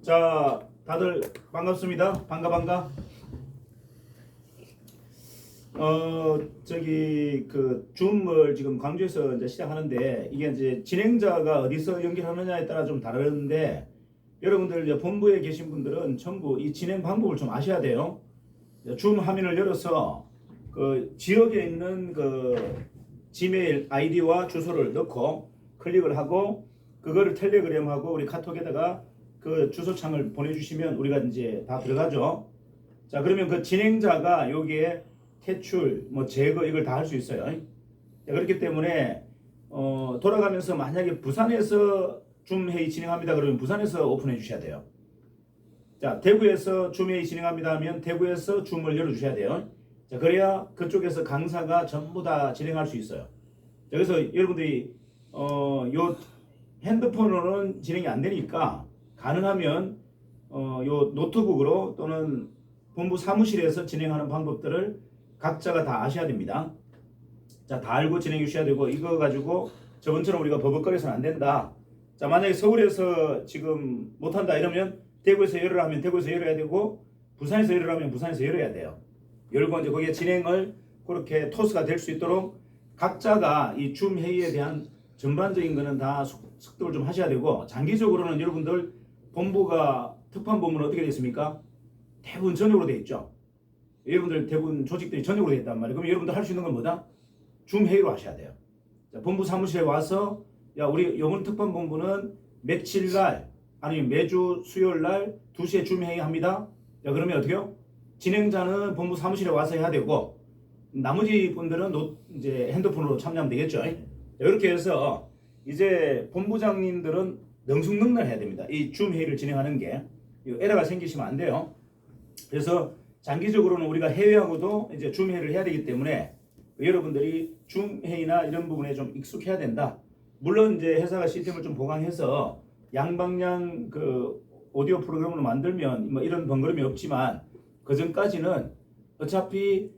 자, 다들 반갑습니다. 반가. 저기 그 줌을 지금 광주에서 이제 시작하는데 이게 이제 진행자가 어디서 연결하느냐에 따라 좀 다르는데 여러분들 이제 본부에 계신 분들은 전부 이 진행 방법을 좀 아셔야 돼요. 줌 화면을 열어서 그 지역에 있는 그 지메일 아이디와 주소를 넣고 클릭을 하고 그거를 텔레그램하고 우리 카톡에다가 그 주소창을 보내주시면 우리가 이제 다 들어가죠. 자, 그러면 그 진행자가 여기에 퇴출, 뭐 제거 이걸 다 할 수 있어요. 자, 그렇기 때문에 돌아가면서 만약에 부산에서 줌 회의 진행합니다 그러면 부산에서 오픈해 주셔야 돼요. 자, 대구에서 줌 회의 진행합니다 하면 대구에서 줌을 열어 주셔야 돼요. 자, 그래야 그쪽에서 강사가 전부 다 진행할 수 있어요. 자, 그래서 여러분들이 요 핸드폰으로는 진행이 안 되니까 가능하면 요 노트북으로 또는 본부 사무실에서 진행하는 방법들을 각자가 다 아셔야 됩니다. 자, 다 알고 진행해 주셔야 되고 이거 가지고 저번처럼 우리가 버벅거려서는 안 된다. 자, 만약에 서울에서 지금 못한다 이러면 대구에서 열으라 하면 대구에서 열어야 되고 부산에서 열으라 하면 부산에서 열어야 돼요. 열고 이제 거기에 진행을 그렇게 토스가 될 수 있도록 각자가 이 줌 회의에 대한 전반적인 거는 다 숙도를 좀 하셔야 되고 장기적으로는 여러분들 본부가 특판 본부는 어떻게 됐습니까? 대부분 전역으로 돼 있죠. 여러분들 대부분 조직들이 전역으로 돼 있단 말이에요. 그럼 여러분들 할 수 있는 건 뭐다? 줌 회의로 하셔야 돼요. 자, 본부 사무실에 와서 야, 우리 이번 특판 본부는 며칠 날 아니면 매주 수요일 날 2시에 줌 회의 합니다. 자, 그러면 어떻게요? 진행자는 본부 사무실에 와서 해야 되고 나머지 분들은 이제 핸드폰으로 참여하면 되겠죠. 이렇게 해서 이제 본부장님들은 능숙능란해야 됩니다. 이 줌 회의를 진행하는 게 에러가 생기시면 안 돼요. 그래서 장기적으로는 우리가 해외하고도 이제 줌 회의를 해야 되기 때문에 여러분들이 줌 회의나 이런 부분에 좀 익숙해야 된다. 물론 이제 회사가 시스템을 좀 보강해서 양방향 그 오디오 프로그램을 만들면 뭐 이런 번거로움이 없지만 그 전까지는 어차피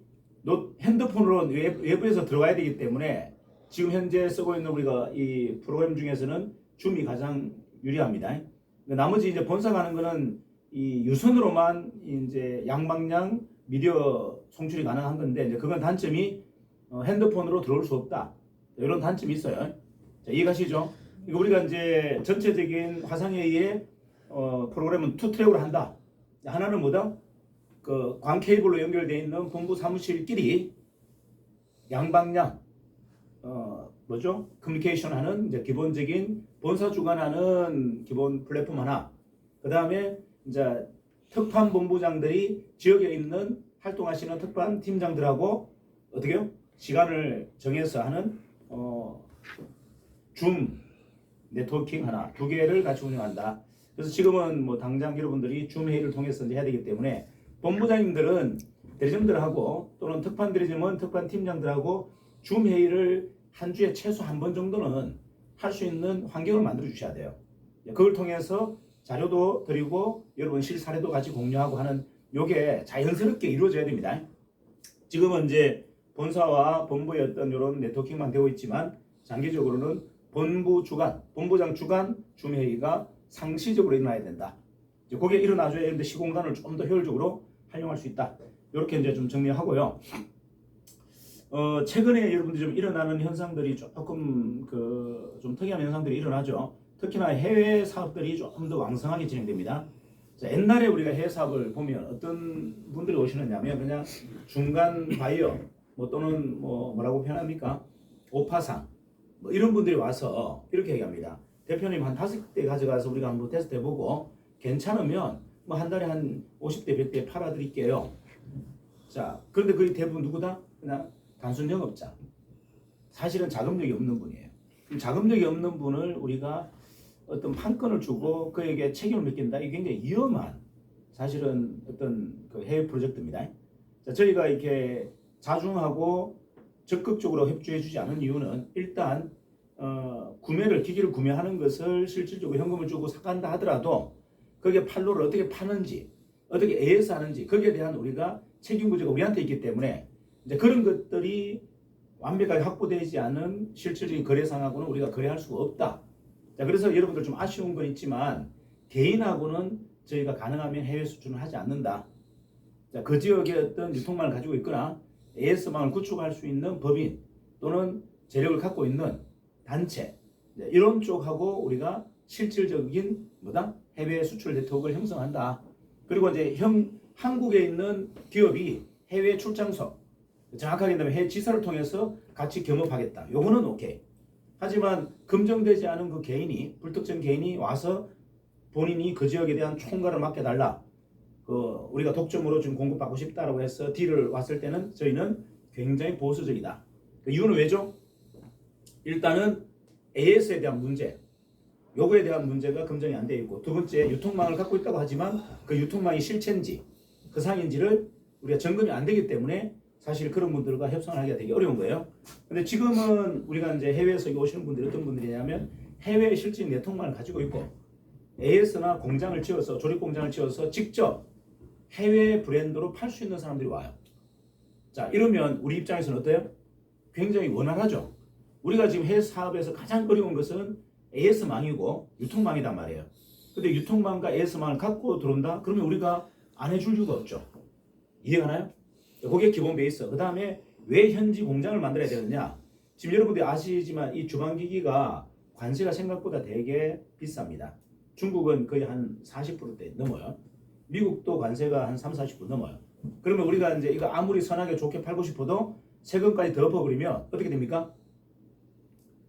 핸드폰으로 외부에서 들어와야 되기 때문에 지금 현재 쓰고 있는 우리가 이 프로그램 중에서는 줌이 가장 유리합니다. 나머지 이제 본사가 하는 거는 이 유선으로만 이제 양방향 미디어 송출이 가능한 건데 이제 그건 단점이 핸드폰으로 들어올 수 없다. 이런 단점이 있어요. 자, 이해가시죠? 이거 우리가 이제 전체적인 화상회의의 프로그램은 투 트랙으로 한다. 하나는 뭐다? 그 광 케이블로 연결되어 있는 본부 사무실끼리 양방향 뭐죠? 커뮤니케이션 하는 이제 기본적인 본사 주관하는 기본 플랫폼 하나. 그 다음에 이제 특판 본부장들이 지역에 있는 활동하시는 특판 팀장들하고 어떻게요? 시간을 정해서 하는 줌 네트워킹 하나, 두 개를 같이 운영한다. 그래서 지금은 뭐 당장 여러분들이 줌 회의를 통해서 이제 해야 되기 때문에 본부장님들은 대리점들하고 또는 특판 대리점은 특판 팀장들하고 줌 회의를 한 주에 최소 한 번 정도는 할 수 있는 환경을 만들어 주셔야 돼요. 그걸 통해서 자료도 드리고 여러분 실사례도 같이 공유하고 하는 요게 자연스럽게 이루어져야 됩니다. 지금은 이제 본사와 본부의 어떤 이런 네트워킹만 되고 있지만 장기적으로는 본부 주간, 본부장 주간 줌 회의가 상시적으로 일어나야 된다. 이제 그게 일어나줘야 되는데 시공간을 좀 더 효율적으로 활용할 수 있다. 이렇게 이제 좀 정리하고요. 최근에 여러분들이 좀 일어나는 현상들이 조금 좀 특이한 현상들이 일어나죠. 특히나 해외 사업들이 조금 더 왕성하게 진행됩니다. 자, 옛날에 우리가 해외 사업을 보면 어떤 분들이 오시느냐면 그냥 중간 바이어 뭐 또는 뭐라고 표현합니까? 오파상 뭐 이런 분들이 와서 이렇게 얘기합니다. 대표님 한 5대 가져가서 우리가 한번 테스트 해보고 괜찮으면 뭐 한 달에 한 50대 100대 팔아드릴게요. 자, 그런데 거의 대부분 누구다? 그냥 단순 영업자. 사실은 자금력이 없는 분이에요. 자금력이 없는 분을 우리가 어떤 판권을 주고 그에게 책임을 맡긴다. 이게 굉장히 위험한 사실은 어떤 그 해외 프로젝트입니다. 자, 저희가 이렇게 자중하고 적극적으로 협조해주지 않은 이유는 일단 기기를 구매하는 것을 실질적으로 현금을 주고 사간다 하더라도 거기에 판로를 어떻게 파는지 어떻게 AS 하는지 거기에 대한 우리가 책임구조가 우리한테 있기 때문에 이제 그런 것들이 완벽하게 확보되지 않은 실질적인 거래상하고는 우리가 거래할 수가 없다. 자, 그래서 여러분들 좀 아쉬운 건 있지만 개인하고는 저희가 가능하면 해외 수출은 하지 않는다. 자, 그 지역의 어떤 유통망을 가지고 있거나 AS망을 구축할 수 있는 법인 또는 재력을 갖고 있는 단체 이런 쪽하고 우리가 실질적인 해외 수출 네트워크를 형성한다. 그리고 이제 한국에 있는 기업이 해외 출장소 정확하게 한다면 해외 지사를 통해서 같이 겸업하겠다. 요거는 오케이. 하지만 검증되지 않은 그 개인이 불특정 개인이 와서 본인이 그 지역에 대한 총괄을 맡겨달라. 우리가 독점으로 좀 공급받고 싶다라고 해서 딜을 왔을 때는 저희는 굉장히 보수적이다. 그 이유는 왜죠? 일단은 AS에 대한 문제, 요거에 대한 문제가 검증이 안 돼 있고, 두 번째 유통망을 갖고 있다고 하지만 그 유통망이 실체인지 그 상인지를 우리가 점검이 안 되기 때문에 사실 그런 분들과 협상을 하기가 되게 어려운 거예요. 근데 지금은 우리가 이제 해외에서 오시는 분들이 어떤 분들이냐면 해외 실질 네트워크망을 가지고 있고 AS나 공장을 지어서 조립 공장을 지어서 직접 해외 브랜드로 팔 수 있는 사람들이 와요. 자, 이러면 우리 입장에서는 어때요? 굉장히 원활하죠. 우리가 지금 해외 사업에서 가장 어려운 것은 AS망이고 유통망이단 말이에요. 근데 유통망과 AS망을 갖고 들어온다? 그러면 우리가 안 해줄 이유가 없죠. 이해가나요? 그게 기본 베이스. 그 다음에 왜 현지 공장을 만들어야 되느냐? 지금 여러분들이 아시지만 이 주방기기가 관세가 생각보다 되게 비쌉니다. 중국은 거의 한 40%대 넘어요. 미국도 관세가 한 30-40% 넘어요. 그러면 우리가 이제 이거 아무리 선하게 좋게 팔고 싶어도 세금까지 더 엎어버리면 어떻게 됩니까?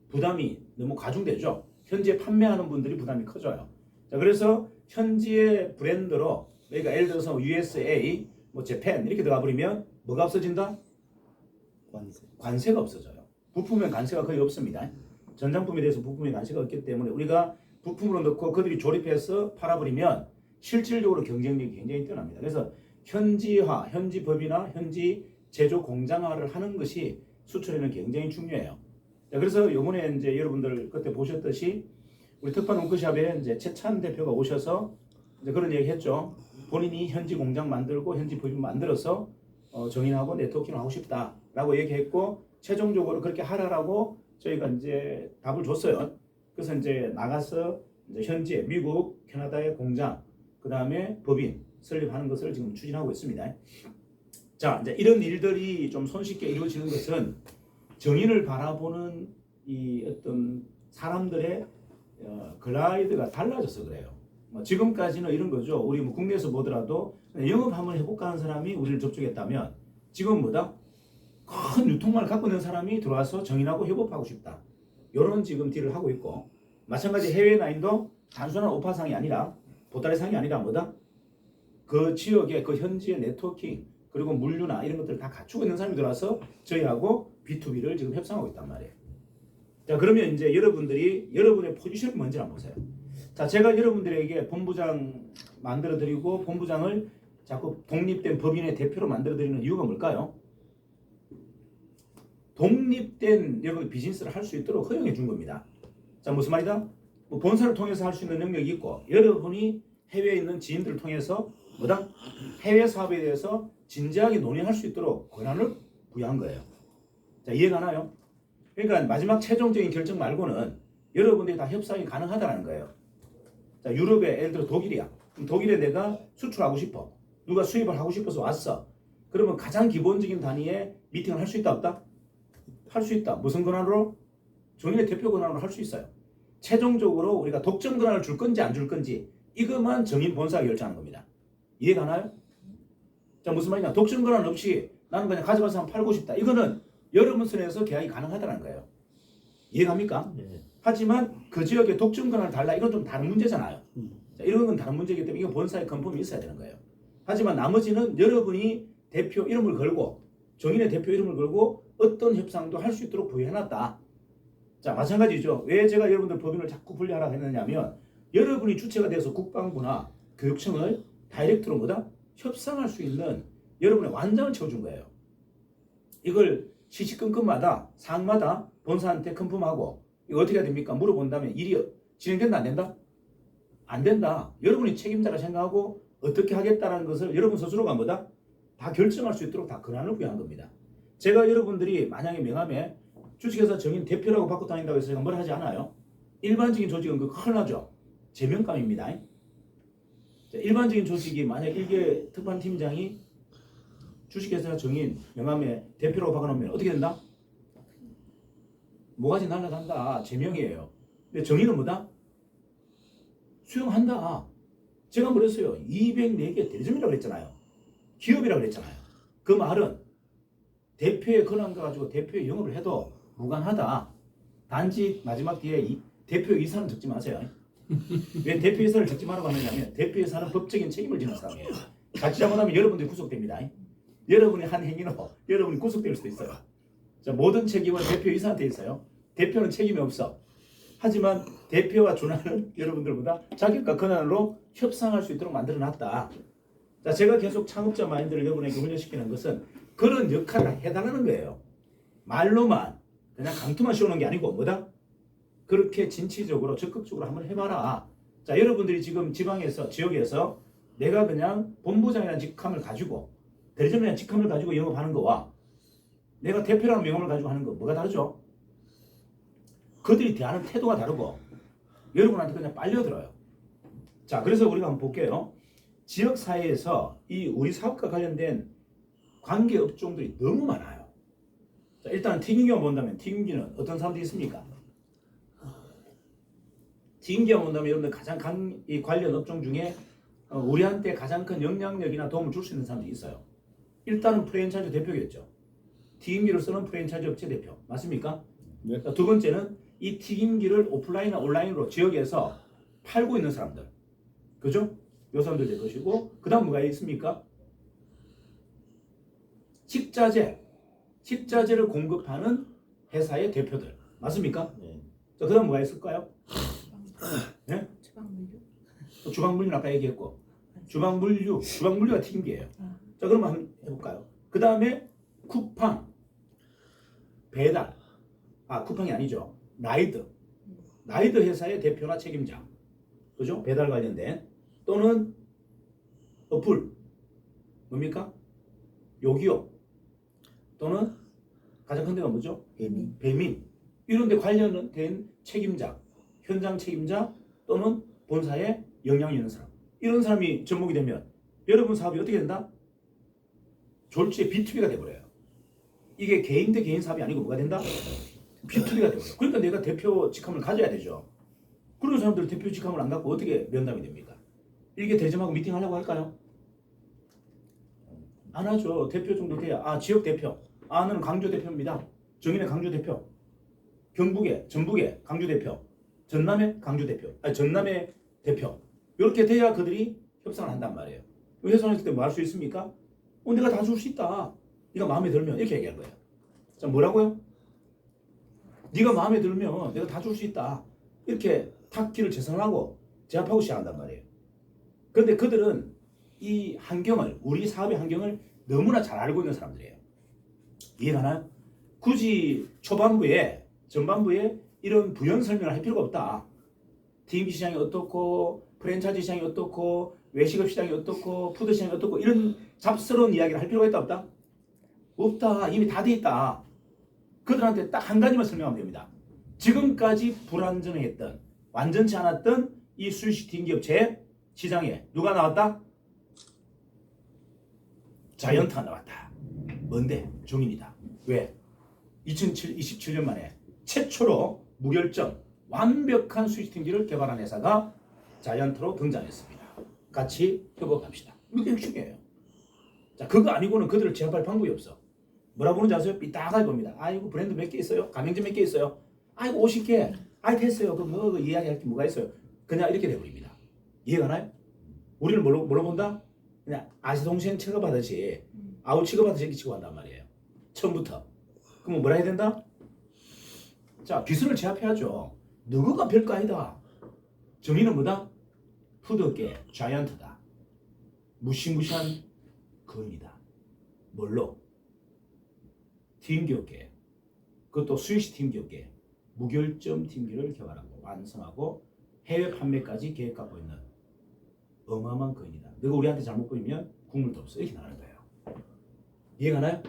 부담이 너무 가중되죠. 현지에 판매하는 분들이 부담이 커져요. 자, 그래서 현지의 브랜드로 그러니까 예를 들어서 USA, 재팬 이렇게 들어가 버리면 뭐가 없어진다? 관세가 없어져요. 부품엔 관세가 거의 없습니다. 전장품에 대해서 부품에 관세가 없기 때문에 우리가 부품으로 넣고 그들이 조립해서 팔아버리면 실질적으로 경쟁력이 굉장히 뛰어납니다. 그래서 현지화, 현지 법이나 현지 제조 공장화를 하는 것이 수출에는 굉장히 중요해요. 자, 그래서 이번에 이제 여러분들 그때 보셨듯이 우리 특판 워크숍에 이제 최찬 대표가 오셔서 이제 그런 얘기 했죠. 본인이 현지 공장 만들고 현지 법인 만들어서 정인하고 네트워킹을 하고 싶다라고 얘기했고 최종적으로 그렇게 하라라고 저희가 이제 답을 줬어요. 그래서 이제 나가서 이제 현지에 미국, 캐나다의 공장, 그 다음에 법인 설립하는 것을 지금 추진하고 있습니다. 자, 이제 이런 일들이 좀 손쉽게 이루어지는 것은 정인을 바라보는 이 어떤 사람들의 글라이드가 달라져서 그래요. 지금까지는 이런 거죠. 우리 국내에서 보더라도 영업 한번 해볼까 하는 사람이 우리를 접촉했다면 지금 큰 유통망을 갖고 있는 사람이 들어와서 정인하고 협업하고 싶다. 이런 지금 딜을 하고 있고 마찬가지 해외 라인도 단순한 오파상이 아니라 보따리상이 아니라 그 지역의 그 현지의 네트워킹 그리고 물류나 이런 것들을 다 갖추고 있는 사람이 들어와서 저희하고 B2B를 지금 협상하고 있단 말이에요. 자, 그러면 이제 여러분들이 여러분의 포지션이 뭔지 한번 보세요. 자, 제가 여러분들에게 본부장 만들어드리고 본부장을 자꾸 독립된 법인의 대표로 만들어드리는 이유가 뭘까요? 독립된 여러분 비즈니스를 할 수 있도록 허용해 준 겁니다. 자, 무슨 말이다? 본사를 통해서 할 수 있는 능력이 있고 여러분이 해외에 있는 지인들을 통해서 해외 사업에 대해서 진지하게 논의할 수 있도록 권한을 부여한 거예요. 자, 이해가나요? 그러니까 마지막 최종적인 결정 말고는 여러분들이 다 협상이 가능하다는 거예요. 자, 유럽에 예를 들어 독일이야. 그럼 독일에 내가 수출하고 싶어. 누가 수입을 하고 싶어서 왔어. 그러면 가장 기본적인 단위의 미팅을 할 수 있다 없다? 할 수 있다. 무슨 권한으로? 정인의 대표 권한으로 할 수 있어요. 최종적으로 우리가 독점 권한을 줄 건지 안 줄 건지 이것만 정인 본사가 결정하는 겁니다. 이해가나요? 자, 무슨 말이냐? 독점 권한 없이 나는 그냥 가져가서 한번 팔고 싶다. 이거는 여러분 선에서 계약이 가능하다는 거예요. 이해갑니까? 네. 하지만 그 지역의 독점 권한을 달라. 이건 좀 다른 문제잖아요. 자, 이런 건 다른 문제이기 때문에 이건 본사의 컨펌이 있어야 되는 거예요. 하지만 나머지는 여러분이 대표 이름을 걸고 정인의 대표 이름을 걸고 어떤 협상도 할 수 있도록 부여해놨다. 자, 마찬가지죠. 왜 제가 여러분들 법인을 자꾸 분리하라고 했느냐면 여러분이 주체가 돼서 국방부나 교육청을 다이렉트로 협상할 수 있는 여러분의 완장을 채워준 거예요. 이걸 시시건건마다 사항마다 본사한테 컨펌하고 이거 어떻게 해야 됩니까? 물어본다면 일이 진행된다 안 된다? 안 된다. 여러분이 책임자라 생각하고 어떻게 하겠다는 것을 여러분 스스로가 다 결정할 수 있도록 다 권한을 부여한 겁니다. 제가 여러분들이 만약에 명함에 주식회사 정인 대표라고 받고 다닌다고 해서 제가 뭘 하지 않아요. 일반적인 조직은 그 큰일 나죠. 제명감입니다. 자, 일반적인 조직이 만약 일개 특판팀장이 주식회사 정인 명함에 대표라고 박아놓으면 어떻게 된다? 뭐가지 날라간다. 제명이에요. 근데 정의는 뭐다? 수용한다. 제가 뭐랬어요? 204개 대리점이라고 그랬잖아요. 기업이라고 그랬잖아요. 그 말은 대표의 권한 가지고 대표의 영업을 해도 무관하다. 단지 마지막 뒤에 대표 이사는 적지 마세요. 왜 대표 이사를 적지 말라고 하느냐면 대표 이사는 법적인 책임을 지는 사람이에요. 같이 잘못하면 여러분들이 구속됩니다. 여러분이 한 행위로 여러분이 구속될 수도 있어요. 자, 모든 책임은 대표 이사한테 있어요. 대표는 책임이 없어. 하지만 대표와 준하는 여러분들보다 자격과 권한으로 협상할 수 있도록 만들어놨다. 자, 제가 계속 창업자 마인드를 여러분에게 훈련시키는 것은 그런 역할을 해달라는 거예요. 말로만 그냥 강투만 씌우는 게 아니고 뭐다? 그렇게 진취적으로 적극적으로 한번 해봐라. 자, 여러분들이 지금 지방에서 지역에서 내가 그냥 본부장이라는 직함을 가지고 대리점이라는 직함을 가지고 영업하는 거와 내가 대표라는 명함을 가지고 하는 거 뭐가 다르죠? 그들이 대하는 태도가 다르고 여러분한테 그냥 빨려들어요. 자, 그래서 우리가 한번 볼게요. 지역 사회에서 이 우리 사업과 관련된 관계 업종들이 너무 많아요. 자, 일단 튀김기만 본다면 튀김기는 어떤 사람들이 있습니까? 튀김기만 본다면 여러분들 가장 이 관련 업종 중에 우리한테 가장 큰 영향력이나 도움을 줄 수 있는 사람들이 있어요. 일단은 프랜차이즈 대표겠죠. 튀김기를 쓰는 프랜차이즈 업체 대표. 맞습니까? 네. 두 번째는 이 튀김기를 오프라인이나 온라인으로 지역에서 팔고 있는 사람들. 그죠? 요 사람들 될 것이고, 그 다음 뭐가 있습니까? 식자재를 공급하는 회사의 대표들. 맞습니까? 네. 자, 그 다음 뭐가 있을까요? 네? 주방물류? 주방물류는 아까 얘기했고, 주방물류가 튀김기예요. 자, 그럼 한번 해볼까요? 그 다음에 쿠팡, 배달, 쿠팡이 아니죠. 라이드 회사의 대표나 책임자, 그죠? 배달 관련된 또는 어플, 뭡니까? 요기요 또는 가장 큰 데가 뭐죠? 배민 이런 데 관련된 책임자, 현장 책임자 또는 본사에 영향이 있는 사람, 이런 사람이 접목이 되면 여러분 사업이 어떻게 된다? 졸지에 B2B가 돼버려요. 이게 개인 대 개인 사업이 아니고 뭐가 된다? B2B가 돼버려요. 그러니까 내가 대표 직함을 가져야 되죠. 그런 사람들 대표 직함을 안 갖고 어떻게 면담이 됩니까? 이게 대점하고 미팅하려고 할까요? 안 하죠. 대표 정도 돼야. 지역 대표. 나는 강주 대표입니다. 정인의 강주 대표. 경북의, 전북의 강주 대표. 전남의 강주 대표. 전남의 대표. 이렇게 돼야 그들이 협상을 한단 말이에요. 협상했을 때 뭐 할 수 있습니까? 내가 다 줄 수 있다. 네가 마음에 들면 이렇게 얘기할 거예요. 자, 뭐라고요? 네가 마음에 들면 내가 다 줄 수 있다. 이렇게 탁기를 재선하고 제압하고 시작한단 말이에요. 그런데 그들은 이 환경을, 우리 사업의 환경을 너무나 잘 알고 있는 사람들이에요. 이해가나요? 굳이 초반부에, 전반부에 이런 부연 설명을 할 필요가 없다. 튀김기 시장이 어떻고, 프랜차이즈 시장이 어떻고, 외식업 시장이 어떻고, 푸드 시장이 어떻고, 이런 잡스러운 이야기를 할 필요가 있다 없다? 없다. 이미 다 돼 있다. 그들한테 딱 한 가지만 설명하면 됩니다. 지금까지 불안전했던, 완전치 않았던 이 수식 튀김기 업체 시장에 누가 나왔다? 자이언트가 나왔다. 뭔데? 정인이다. 왜? 2027년 만에 최초로 무결점, 완벽한 수식 튀김기를 개발한 회사가 자이언트로 등장했습니다. 같이 협업합시다. 이게 핵심이에요. 자, 그거 아니고는 그들을 제압할 방법이 없어. 뭐라 보는지 아세요? 삐딱하게 봅니다. 아이고, 브랜드 몇 개 있어요? 가맹점 몇 개 있어요? 아이고, 50개. 됐어요. 그 이야기할 게 뭐가 있어요? 그냥 이렇게 돼버립니다. 이해가 나요? 우리는 뭘로 본다? 그냥 아시동생 취급하듯이 아웃 취급하듯이 이렇게 취급한단 말이에요. 처음부터. 그럼 뭐라 해야 된다? 자, 비선을 제압해야죠. 누구가 별거 아니다. 정의는 뭐다? 푸드업계 자이언트다. 무시무시한 거인이다. 뭘로? 튀김기업계. 그것도 수익식 튀김기업계. 무결점 튀김기를 개발하고 완성하고 해외 판매까지 계획 갖고 있는 어마어마한 거인이다. 너가 우리한테 잘못 보이면 국물도 없어. 이렇게 나가는 거예요. 이해가 나요?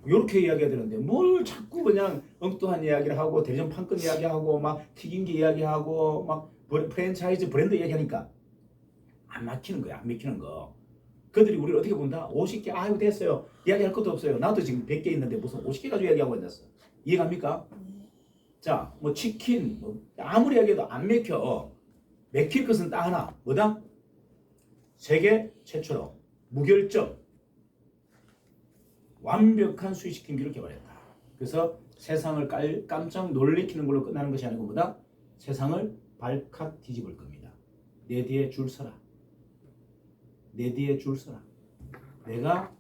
이렇게 이야기해야 되는데 뭘 자꾸 그냥 엉뚱한 이야기를 하고 대전 판권 이야기하고 막 튀김기 이야기하고 막 프랜차이즈 브랜드 이야기하니까 안 막히는 거야. 안 막히는 거. 그들이 우리를 어떻게 본다? 50개 아유 됐어요. 이야기할 것도 없어요. 나도 지금 100개 있는데 무슨 50개 가지고 이야기하고 있었어. 이해갑니까? 자, 뭐 치킨 뭐 아무리 이야기해도 안 맥혀. 맥힐 것은 딱 하나. 뭐다? 세계 최초로 무결점 완벽한 수익시킨기를 개발했다. 그래서 세상을 깜짝 놀래키는 걸로 끝나는 것이 아니고 뭐다? 세상을 발칵 뒤집을 겁니다. 내 뒤에 줄 서라. 내 뒤에 줄 서라. 내가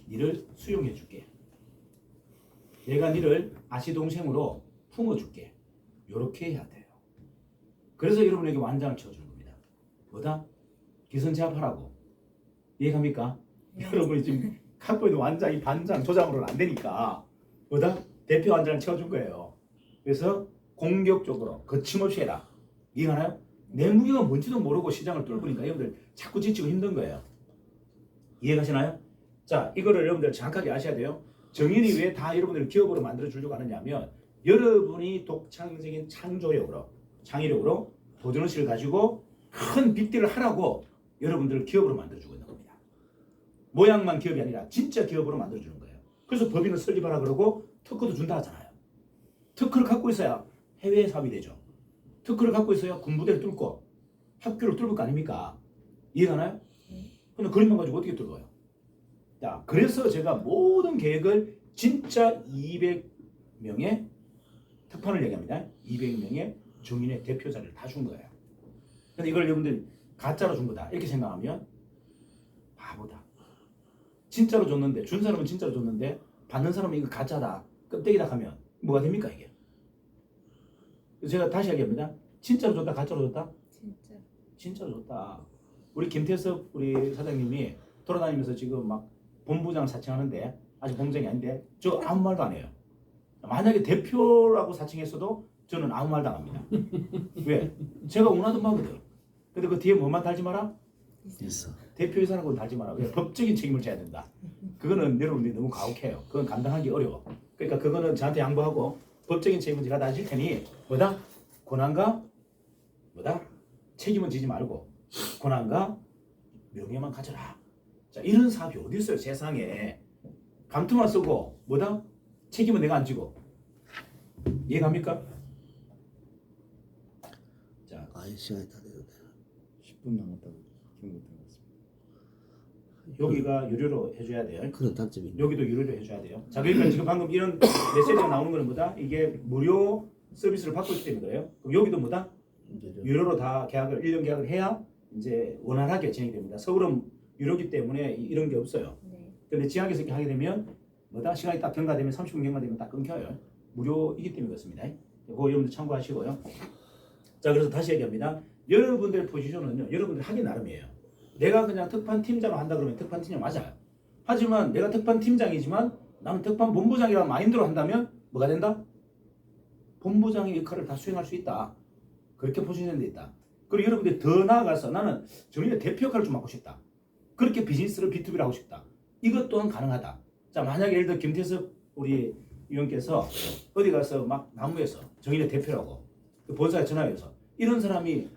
니를 수용해 줄게. 내가 니를 아시동생으로 품어줄게. 요렇게 해야 돼요. 그래서 여러분에게 완장을 채워주는 겁니다. 뭐다? 기선제압하라고. 이해갑니까? 여러분이 지금 갖고 있는 완장이 반장, 조장으로는 안 되니까 뭐다? 대표 완장을 채워준 거예요. 그래서 공격적으로 거침없이 해라. 이해가나요? 내 무게가 뭔지도 모르고 시장을 뚫으니까 여러분들 자꾸 지치고 힘든 거예요. 이해가시나요? 자, 이거를 여러분들 정확하게 아셔야 돼요. 정인이 왜 다 여러분들을 기업으로 만들어 주려고 하느냐면 여러분이 독창적인 창의력으로 도전의식을 가지고 큰 빅딜을 하라고 여러분들을 기업으로 만들어 주고 있는 겁니다. 모양만 기업이 아니라 진짜 기업으로 만들어 주는 거예요. 그래서 법인을 설립하라 그러고 특허도 준다 하잖아요. 특허를 갖고 있어야 해외 사업이 되죠. 특허를 갖고 있어야 군부대를 뚫고 학교를 뚫을 거 아닙니까? 이해가나요? 근데 그림만 가지고 어떻게 뚫어요? 자, 그래서 제가 모든 계획을 진짜 200명의 특판을 얘기합니다. 200명의 정인의 대표 자리를 다 준 거예요. 근데 이걸 여러분들 가짜로 준 거다 이렇게 생각하면 바보다. 진짜로 줬는데 준 사람은 진짜로 줬는데 받는 사람은 이거 가짜다 껍데기다 하면 뭐가 됩니까 이게? 제가 다시 얘기합니다. 진짜로 줬다 가짜로 줬다? 진짜로 줬다. 우리 김태섭 우리 사장님이 돌아다니면서 지금 막 본부장을 사칭하는데 아직 본부장이 아닌데 저 아무 말도 안 해요. 만약에 대표라고 사칭했어도 저는 아무 말도 안 합니다. 왜? 제가 원하던 바거든. 근데 그 뒤에 뭐만 달지 마라? 있어. 대표이사라고 달지 마라. 왜? 법적인 책임을 져야 된다. 그거는 여러분들이 너무 가혹해요. 그건 감당하기 어려워. 그러니까 그거는 저한테 양보하고 법적인 책임은 제가 다 질 테니 뭐다? 고난과 뭐다? 책임은 지지 말고 고난과 명예만 가져라. 자, 이런 사업이 어디 있어요 세상에. 감투만 쓰고 뭐다? 책임은 내가 안 지고. 이해갑니까? 자, 아예 시간이 다 되는데. 10분 남았다고 기분 못한 것 같습니다. 여기가 유료로 해줘야 돼요. 그런 단점이 있네. 여기도 유료로 해줘야 돼요. 자, 그러니까 지금 방금 이런 메시지가 나오는 거는 뭐다? 이게 무료 서비스를 받고 있기 때문에 그래요. 그럼 여기도 뭐다? 유료로 다 계약을 1년 계약을 해야 이제 원활하게 진행됩니다. 서울은 유료기 때문에 이런 게 없어요. 근데 지역에서 이렇게 하게 되면 뭐다? 시간이 딱 경과되면 30분 경과되면 딱 끊겨요. 무료이기 때문에 그렇습니다. 그거 여러분들 참고하시고요. 자, 그래서 다시 얘기합니다. 여러분들 포지션은요, 여러분들 하기 나름이에요. 내가 그냥 특판 팀장을 한다 그러면 특판 팀장 맞아요. 하지만 내가 특판 팀장이지만 나는 특판 본부장이라는 마인드로 한다면 뭐가 된다? 본부장의 역할을 다 수행할 수 있다. 그렇게 포지션돼 있다. 그리고 여러분들이 더 나아가서 나는 정인의 대표 역할을 좀 맡고 싶다. 그렇게 비즈니스를 B2B를 하고 싶다. 이것 또한 가능하다. 자, 만약에 예를 들어 김태섭 우리 의원께서 어디 가서 막 나무에서 정인의 대표라고 그 본사에 전화해서 이런 사람이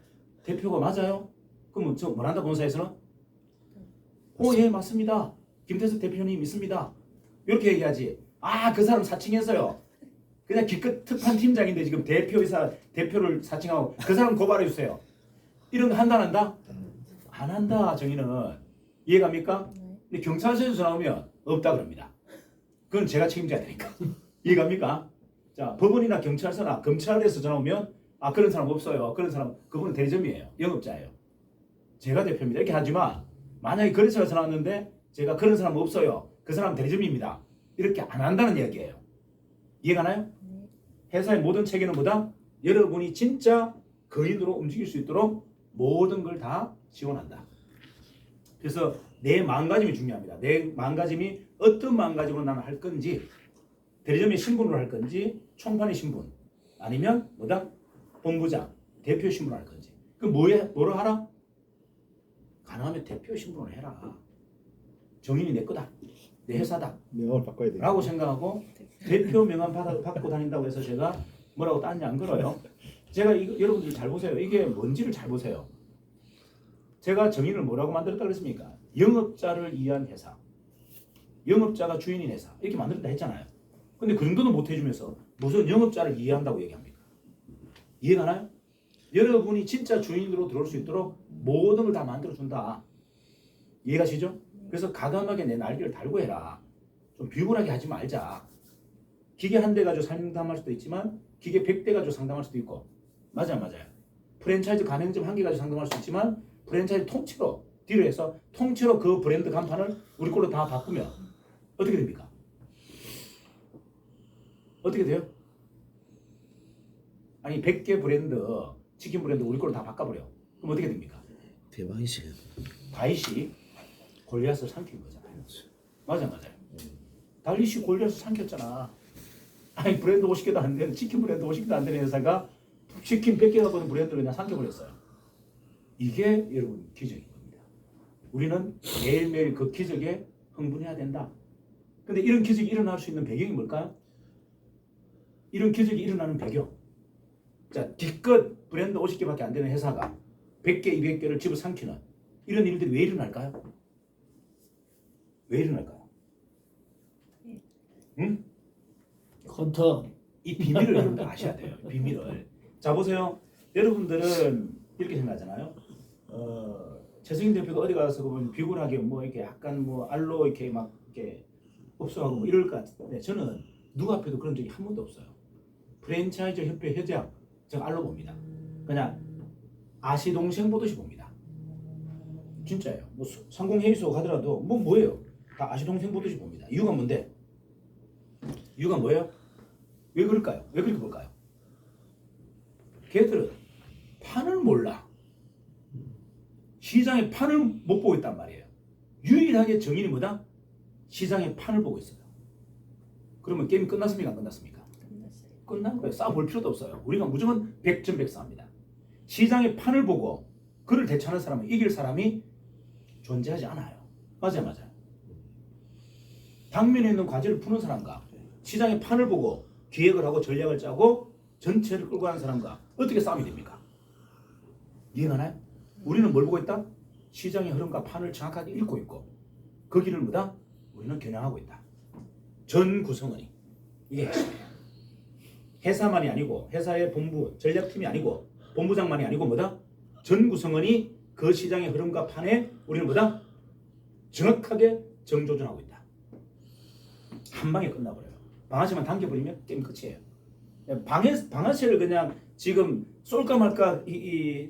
대표가 맞아요? 그러면 저 뭐란다 본사에서는? 예 맞습니다. 김태섭 대표님 있습니다. 이렇게 얘기하지. 아, 그 사람 사칭했어요. 그냥 기껏 특판 팀장인데 지금 대표를 사칭하고 그 사람 고발해 주세요. 이런 거 한다 안 한다? 안 한다. 정의는 이해갑니까? 근데 경찰서에서 전화 오면 없다 그럽니다. 그건 제가 책임져야 되니까. 이해갑니까? 자, 법원이나 경찰서나 검찰에서 전화 오면 아, 그런 사람 없어요. 그런 사람 그분은 대리점이에요. 영업자예요. 제가 대표입니다. 이렇게 하지만 만약에 거래처가 전화 왔는데 제가 그런 사람 없어요. 그 사람 대리점입니다. 이렇게 안 한다는 이야기예요. 이해가나요? 회사의 모든 체계는 뭐다? 여러분이 진짜 거인으로 움직일 수 있도록 모든 걸 다 지원한다. 그래서 내 마음가짐이 중요합니다. 내 마음가짐이 어떤 마음가짐으로 나는 할 건지, 대리점의 신분으로 할 건지, 총판의 신분, 아니면 뭐다? 본부장, 대표 신분으로 할 건지. 그럼 뭐로 하라? 가능하면 대표 신분으로 해라. 정인이 내 거다. 내 회사다. 명함을 바꿔야 돼. 라고 생각하고 대표 명함 받고 다닌다고 해서 제가 뭐라고 딴지 안 걸어요. 제가 이거 여러분들 잘 보세요. 이게 뭔지를 잘 보세요. 제가 정의를 뭐라고 만들었다 그랬습니까? 영업자를 위한 회사, 영업자가 주인인 회사 이렇게 만들었다 했잖아요. 근데 그 정도는 못 해주면서 무슨 영업자를 이해한다고 얘기합니까? 이해가 나요? 여러분이 진짜 주인으로 들어올 수 있도록 모든 걸 다 만들어준다. 이해가시죠? 그래서 가감하게 내 날개를 달고 해라. 좀 비굴하게 하지 말자. 기계 한 대 가지고 상담할 수도 있지만 기계 100대 가지고 상담할 수도 있고 맞아요. 프랜차이즈 가맹점 한 개 가지고 상담할 수 있지만 프랜차이즈 통째로 딜을 해서 통째로 그 브랜드 간판을 우리 걸로 다 바꾸면 어떻게 됩니까? 어떻게 돼요? 아니 100개 브랜드 치킨 브랜드 우리 걸로 다 바꿔버려. 그럼 어떻게 됩니까? 대박이지. 다윗이 골리앗을 삼킨 거잖아요. 맞아요. 다윗이 골리앗을 삼켰잖아. 아니 브랜드 50개도 안 되는 치킨 브랜드 50개도 안 되는 회사가 치킨 100개 갖고 있는 브랜드를 그냥 삼켜버렸어요. 이게 여러분 기적인 겁니다. 우리는 매일매일 그 기적에 흥분해야 된다. 근데 이런 기적이 일어날 수 있는 배경이 뭘까요? 이런 기적이 일어나는 배경. 자, 기껏 브랜드 50개밖에 안 되는 회사가 100개, 200개를 집어삼키는 이런 일들이 왜 일어날까요? 왜 일어날까요? 응? 컨터. 이 비밀을 여러분들 아셔야 돼요. 비밀을. 자 보세요. 여러분들은 이렇게 생각하잖아요. 최승인 대표가 어디 가서 보면 비굴하게 뭐 이렇게 약간 뭐 알로 이렇게 막 이렇게 업소하고 뭐 이럴 것 같은데 저는 누구 앞에도 그런 적이 한 번도 없어요. 프랜차이즈 협회 회장 제가 알로 봅니다. 그냥 아시 동생 보듯이 봅니다. 진짜예요. 뭐 상공회의소 가더라도 뭐예요? 다 아시 동생 보듯이 봅니다. 이유가 뭔데? 이유가 뭐예요? 왜 그럴까요? 왜 그렇게 볼까요? 걔들은 판을 몰라. 시장의 판을 못 보고 있단 말이에요. 유일하게 정인이 뭐다? 시장의 판을 보고 있어요. 그러면 게임이 끝났습니까? 안 끝났습니까? 끝난 거예요. 싸워볼 필요도 없어요. 우리가 무조건 100점 100싸입니다. 시장의 판을 보고 그를 대처하는 사람은 이길 사람이 존재하지 않아요. 맞아요. 당면에 있는 과제를 푸는 사람과 시장의 판을 보고 기획을 하고 전략을 짜고 전체를 끌고 가는 사람과 어떻게 싸움이 됩니까? 이해가 나요? 우리는 뭘 보고 있다? 시장의 흐름과 판을 정확하게 읽고 있고 그 길을 뭐다? 우리는 겨냥하고 있다. 전 구성원이 이게 핵심이에요. 회사만이 아니고 회사의 본부 전략팀이 아니고 본부장만이 아니고 뭐다? 전 구성원이 그 시장의 흐름과 판에 우리는 뭐다? 정확하게 정조준하고 있다. 한 방에 끝나버려요. 방아쇠만 당겨버리면 게임 끝이에요. 방아쇠를 그냥 지금 쏠까 말까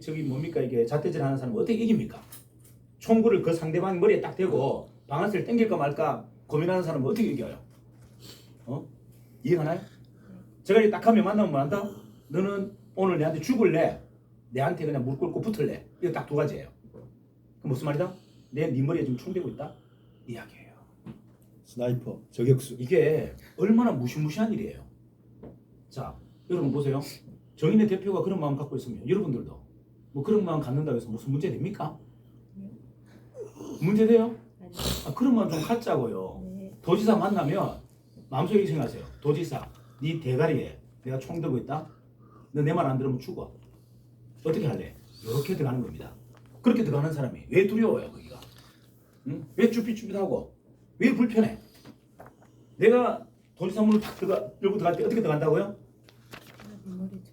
저기 뭡니까 이게 잣대질 하는 사람은 어떻게 이깁니까? 총구를 그 상대방 머리에 딱 대고 방아쇠를 당길까 말까 고민하는 사람은 어떻게 이겨요? 이해가 나요? 제가 이렇게 딱 하면 만나면 뭐 한다? 너는 오늘 내한테 죽을래? 내한테 그냥 무릎 꿇고 붙을래? 이거 딱 두 가지예요. 그 무슨 말이다? 네 머리에 지금 총 대고 있다? 이야기예요. 스나이퍼, 저격수. 이게 얼마나 무시무시한 일이에요. 자, 여러분 보세요. 정인의 대표가 그런 마음 갖고 있으면 여러분들도 뭐 그런 마음 갖는다고 해서 무슨 문제 됩니까? 문제 돼요? 그런 마음 좀 갖자고요. 도지사 만나면 마음속에 이렇게 생각하세요. 도지사, 네 대가리에 내가 총 들고 있다? 너 내 말 안 들으면 죽어. 어떻게 할래? 이렇게 들어가는 겁니다. 그렇게 들어가는 사람이 왜 두려워요, 거기가? 응? 왜 쭈삣쭈삣하고? 왜 불편해? 내가 도지사 문을 탁 열고 들어갈 때 어떻게 들어간다고요?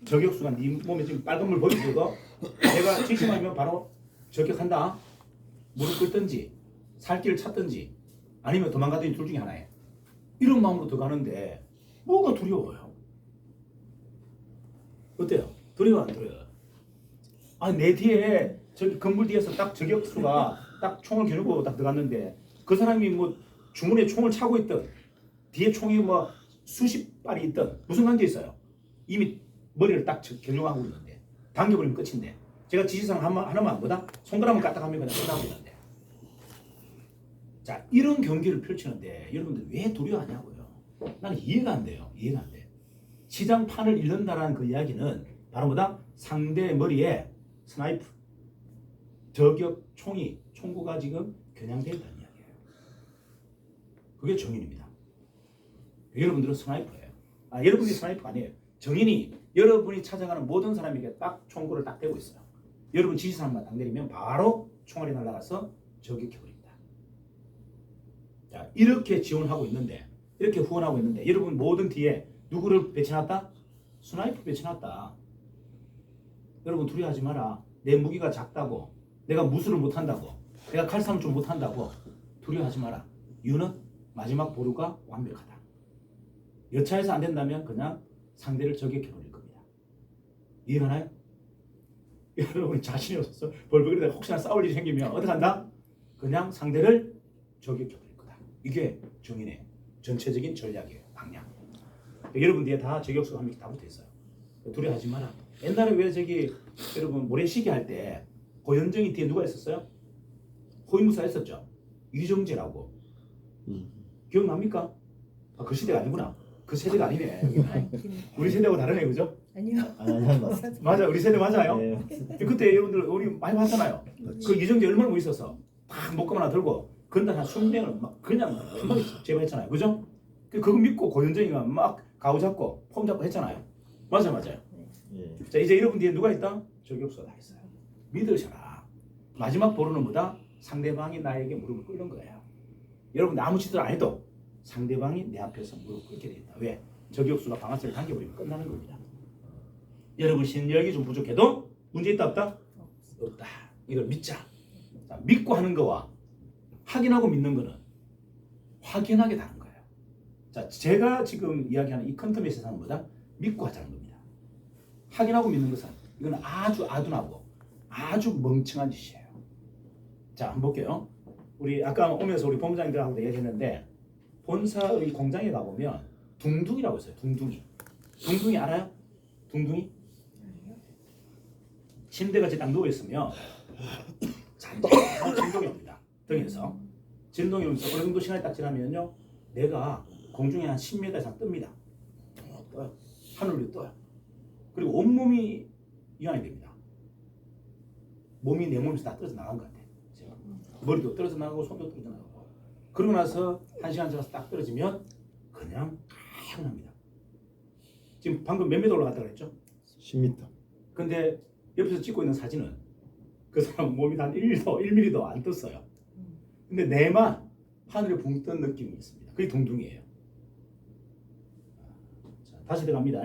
저격수가 네 몸에 지금 빨간 물 보여주고 내가 지시하면 바로 저격한다. 무릎 꿇든지 살길을 찾든지 아니면 도망가든지 둘 중에 하나예요. 이런 마음으로 들어가는데 뭐가 두려워요? 어때요? 두려워 안 두려워요? 아니 내 뒤에 저기 건물 뒤에서 딱 저격수가 딱 총을 겨누고 딱 들어갔는데 그 사람이 뭐 주머니에 총을 차고 있든 뒤에 총이 뭐 수십 발이 있든 무슨 관계 있어요? 이미 머리를 딱 겨누고 있는데 당겨버리면 끝인데 제가 지시사항 하나만 보다 손가락만 까딱하면 그냥 끝나고 있는데 자 이런 경기를 펼치는데 여러분들 왜 두려워하냐고요? 나는 이해가 안 돼요. 이해가 안 돼. 시장판을 잃는다라는 그 이야기는 바로 뭐다? 상대 머리에 스나이프 저격 총구가 지금 겨냥되어 있다는 이야기예요. 그게 정인입니다. 여러분들은 스나이퍼예요. 여러분이 스나이퍼 아니에요. 정인이 여러분이 찾아가는 모든 사람에게 딱 총구를 딱 대고 있어요. 여러분 지시사항만 딱 내리면 바로 총알이 날아가서 저격해버립니다. 자, 이렇게 지원하고 있는데, 이렇게 후원하고 있는데, 여러분 모든 뒤에 누구를 배치놨다? 스나이퍼 배치놨다. 여러분 두려워하지 마라. 내 무기가 작다고, 내가 무술을 못한다고, 내가 칼싸움 좀 못한다고 두려워하지 마라. 이유는 마지막 보루가 완벽하다. 여차해서 안 된다면 그냥 상대를 저격해버릴 겁니다. 이해가나요? 여러분이 자신이 없어서 벌벌거리다가 혹시나 싸울 일이 생기면 어떻게 한다? 그냥 상대를 저격해버릴 거다. 이게 정인의 전체적인 전략이에요. 방향. 여러분 뒤에 다 저격수가 한 명씩 다 붙어있어요. 두려워하지 마라. 옛날에 왜 저기 여러분 모래시계 할 때 고현정이 뒤에 누가 있었어요? 호위무사 했었죠. 유정재라고. 기억납니까? 아, 그 시대가 아니구나. 그 세대가 아니네. 여기는. 우리 세대하고 다르네, 그죠? 아니요. 맞습니다. 맞아, 우리 세대 맞아요. 네. 그때 여러분들 우리 많이 봤잖아요. 그 유정재 얼마나 멋있어서 딱 목감 하나 들고 건달 한 20명을 막 그냥 한 방에 제거했잖아요, 그죠? 그거 믿고 고현정이가 막 가오 잡고 폼 잡고 했잖아요. 맞아요. 예. 자, 이제 여러분 뒤에 누가 있다? 저격수가 다 있어요. 믿으셔라. 마지막 보루는 뭐다? 상대방이 나에게 무릎을 꿇는 거예요. 여러분 아무 짓을 안 해도 상대방이 내 앞에서 무릎 꿇게 돼 있다. 왜? 저격수가 방아쇠를 당겨버리면 끝나는 겁니다. 여러분 신열기 좀 부족해도 문제 있다 없다? 없다. 이걸 믿자. 자, 믿고 하는 거와 확인하고 믿는 거는 확연하게 다른 거예요. 자, 제가 지금 이야기하는 이 퀀텀의 세상은 뭐다? 믿고 하자는 겁니다. 확인하고 믿는 것은 이건 아주 아둔하고 아주 멍청한 짓이에요. 자, 한번 볼게요. 우리 아까 오면서 우리 본부장님들하고도 얘기했는데 본사의 공장에 가보면 둥둥이라고 있어요. 둥둥이 알아요? 둥둥이? 침대같이 딱 누워있으면 잔잔한 진동이 옵니다. 등에서 진동이 오면서 어느 정도 시간이 딱 지나면요 내가 공중에 한 10m 이상 뜹니다. 떠요. 하늘 위에 떠요. 그리고 온몸이 이완이 됩니다. 몸이 내 몸에서 다 떨어져 나간 것 같아요. 제가. 머리도 떨어져 나가고 손도 떨어져 나가고. 그러고 나서 1시간 지나서 딱 떨어지면 그냥 하얀합니다. 지금 방금 몇 미터 올라갔다고 했죠? 10m. 근데 옆에서 찍고 있는 사진은 그 사람 몸이 한 1mm도 안 떴어요. 근데 내만 하늘에 붕 뜬 느낌이 있습니다. 그게 둥둥이에요. 자, 다시 들어갑니다.